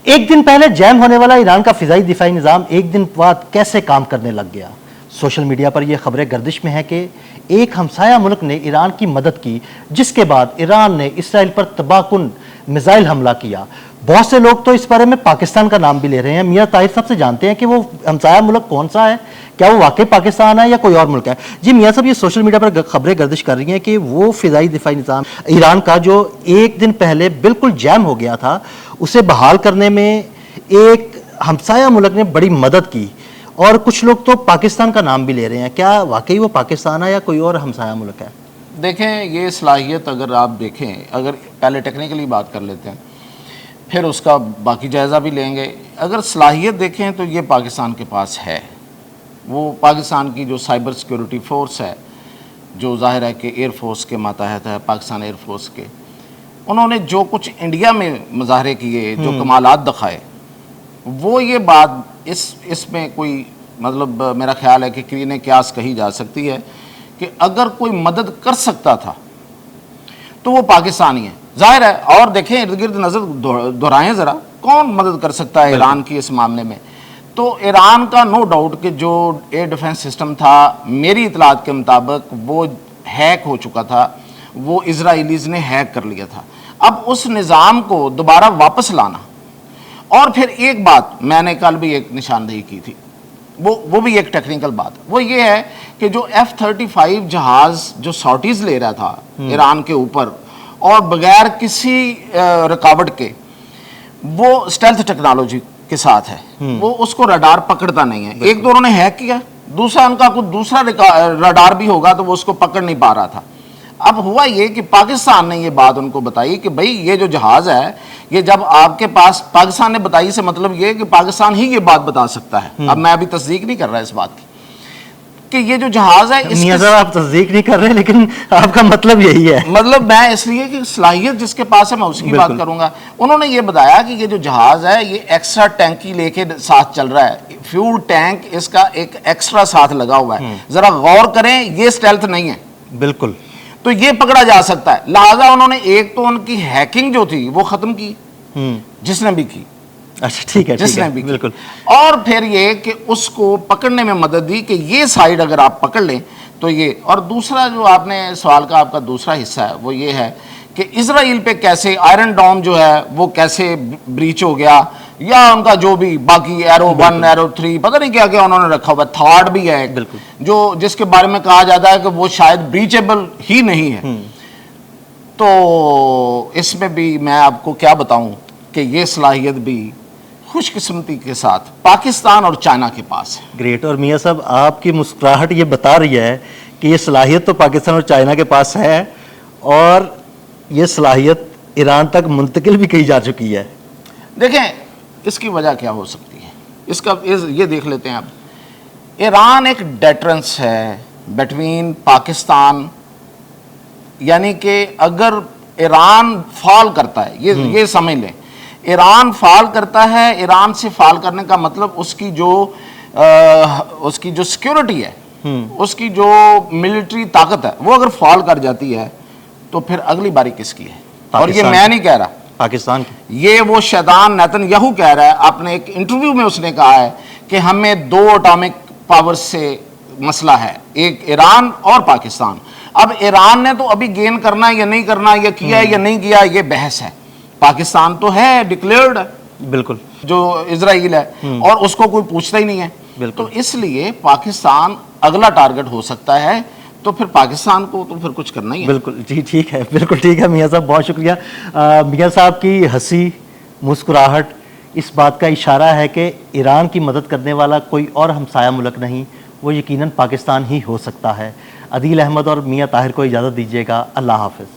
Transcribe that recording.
ایک دن پہلے جیم ہونے والا ایران کا فضائی دفاعی نظام ایک دن بعد کیسے کام کرنے لگ گیا؟ سوشل میڈیا پر یہ خبریں گردش میں ہیں کہ ایک ہمسایہ ملک نے ایران کی مدد کی، جس کے بعد ایران نے اسرائیل پر تباہ کن میزائل حملہ کیا۔ بہت سے لوگ تو اس بارے میں پاکستان کا نام بھی لے رہے ہیں۔ میاں طاہر صاحب سے جانتے ہیں کہ وہ ہمسایہ ملک کون سا ہے، کیا وہ واقعی پاکستان ہے یا کوئی اور ملک ہے؟ جی میاں صاحب، یہ سوشل میڈیا پر خبریں گردش کر رہی ہیں کہ وہ فضائی دفاعی نظام ایران کا جو ایک دن پہلے بالکل جیم ہو گیا تھا، اسے بحال کرنے میں ایک ہمسایہ ملک نے بڑی مدد کی، اور کچھ لوگ تو پاکستان کا نام بھی لے رہے ہیں۔ کیا واقعی وہ پاکستان ہے یا کوئی اور ہمسایہ ملک ہے؟ دیکھیں، یہ صلاحیت اگر آپ دیکھیں، اگر پہلے ٹیکنیکلی بات کر لیتے ہیں پھر اس کا باقی جائزہ بھی لیں گے۔ اگر صلاحیت دیکھیں تو یہ پاکستان کے پاس ہے۔ وہ پاکستان کی جو سائبر سیکیورٹی فورس ہے، جو ظاہر ہے کہ ایئر فورس کے ماتحت ہے، پاکستان ایئر فورس کے، انہوں نے جو کچھ انڈیا میں مظاہرے کیے، جو کمالات دکھائے، وہ یہ بات اس میں کوئی مطلب میرا خیال ہے کہ کرینِ قیاس کہی جا سکتی ہے کہ اگر کوئی مدد کر سکتا تھا تو وہ پاکستانی ہے، ظاہر ہے۔ اور دیکھیں، ارد گرد نظر دہرائیں ذرا، کون مدد کر سکتا ہے ایران کی اس معاملے میں؟ تو ایران کا نو ڈاؤٹ کہ جو ایئر ڈیفنس سسٹم تھا، میری اطلاعات کے مطابق وہ ہیک ہو چکا تھا، وہ اسرائیلیز نے ہیک کر لیا تھا۔ اب اس نظام کو دوبارہ واپس لانا، اور پھر ایک بات میں نے کل بھی ایک نشاندہی کی تھی، وہ بھی ایک ٹیکنیکل بات، وہ یہ ہے کہ جو F-35 جہاز جو سارٹیز لے رہا تھا ایران کے اوپر اور بغیر کسی رکاوٹ کے، وہ اسٹیلتھ ٹیکنالوجی کے ساتھ ہے، وہ اس کو رڈار پکڑتا نہیں ہے۔ ایک تو انہوں نے ہیک کیا، دوسرا ان کا کوئی دوسرا رڈار بھی ہوگا تو وہ اس کو پکڑ نہیں پا رہا تھا۔ اب ہوا یہ کہ پاکستان نے یہ بات ان کو بتائی کہ بھئی یہ جو جہاز ہے، یہ جب آپ کے پاس، پاکستان نے بتائی سے مطلب یہ کہ پاکستان ہی یہ بات بتا سکتا ہے۔ اب میں ابھی تصدیق نہیں کر رہا اس بات کی کہ یہ جو جہاز ہے، میاں صاحب آپ تصدیق نہیں کر رہے، لیکن آپ کا مطلب یہی ہے۔ مطلب میں اس لیے کہ صلاحیت جس کے پاس ہے میں اس کی بات کروں گا۔ انہوں نے یہ بتایا کہ یہ جو جہاز ہے یہ ایکسٹرا ٹینکی لے کے ساتھ چل رہا ہے، فیول ٹینک اس کا ایک ایکسٹرا ساتھ لگا ہوا ہے۔ ذرا غور کریں، یہ اسٹیلتھ نہیں ہے، بالکل، تو یہ پکڑا جا سکتا ہے۔ لہٰذا انہوں نے ایک تو ان کی ہیکنگ جو تھی وہ ختم کی، جس نے بھی کی، اچھا ٹھیک ہے، جس نے بھی کی، بالکل، اور پھر یہ کہ اس کو پکڑنے میں مدد دی کہ یہ سائیڈ اگر آپ پکڑ لیں تو یہ۔ اور دوسرا جو آپ نے سوال کا، آپ کا دوسرا حصہ ہے، وہ یہ ہے کہ اسرائیل پہ کیسے آئرن ڈوم جو ہے وہ کیسے بریچ ہو گیا، یا ان کا جو بھی باقی ایرو 1 ایرو 3 پتہ نہیں کیا کیا انہوں نے رکھا ہوا ہے، تھارڈ بھی ہے جو جس کے بارے میں کہا جاتا ہے کہ وہ شاید بریچیبل ہی نہیں ہے۔ تو اس میں بھی میں آپ کو کیا بتاؤں کہ یہ صلاحیت بھی خوش قسمتی کے ساتھ پاکستان اور چائنا کے پاس ہے۔ گریٹ۔ اور میاں صاحب، آپ کی مسکراہٹ یہ بتا رہی ہے کہ یہ صلاحیت تو پاکستان اور چائنا کے پاس ہے، اور یہ صلاحیت ایران تک منتقل بھی کی جا چکی ہے۔ دیکھیں اس کی وجہ کیا ہو سکتی ہے، اس کا یہ دیکھ لیتے ہیں۔ اب ایران ایک ڈیٹرنس ہے بٹوین پاکستان، یعنی کہ اگر ایران فال کرتا ہے، یہ سمجھ لیں، ایران فال کرتا ہے، ایران سے فال کرنے کا مطلب اس کی جو سیکیورٹی ہے، اس کی جو ملٹری طاقت ہے، وہ اگر فال کر جاتی ہے تو پھر اگلی باری کس کی ہے؟ اور یہ میں نہیں کہہ رہا، پاکستان کی، یہ وہ شیطان نیتن یاہو کہہ رہا ہے اپنے ایک انٹرویو میں، اس نے کہا ہے کہ ہمیں 2 اٹامک پاور سے مسئلہ ہے، ایک ایران اور پاکستان۔ اب ایران نے تو ابھی گین کرنا ہے یا نہیں کرنا، یا کیا ہے یا نہیں کیا، یہ بحث ہے۔ پاکستان تو ہے، ڈکلیئرڈ ہے، بالکل، جو اسرائیل ہے، اور اس کو کوئی پوچھتا ہی نہیں ہے۔ تو اس لیے پاکستان اگلا ٹارگٹ ہو سکتا ہے، تو پھر پاکستان کو تو پھر کچھ کرنا ہی ہے۔ بالکل، جی ٹھیک ہے، بالکل ٹھیک ہے میاں صاحب، بہت شکریہ۔ میاں صاحب کی ہنسی، مسکراہٹ اس بات کا اشارہ ہے کہ ایران کی مدد کرنے والا کوئی اور ہمسایہ ملک نہیں، وہ یقیناً پاکستان ہی ہو سکتا ہے۔ عدیل احمد اور میاں طاہر کو اجازت دیجیے گا، اللہ حافظ۔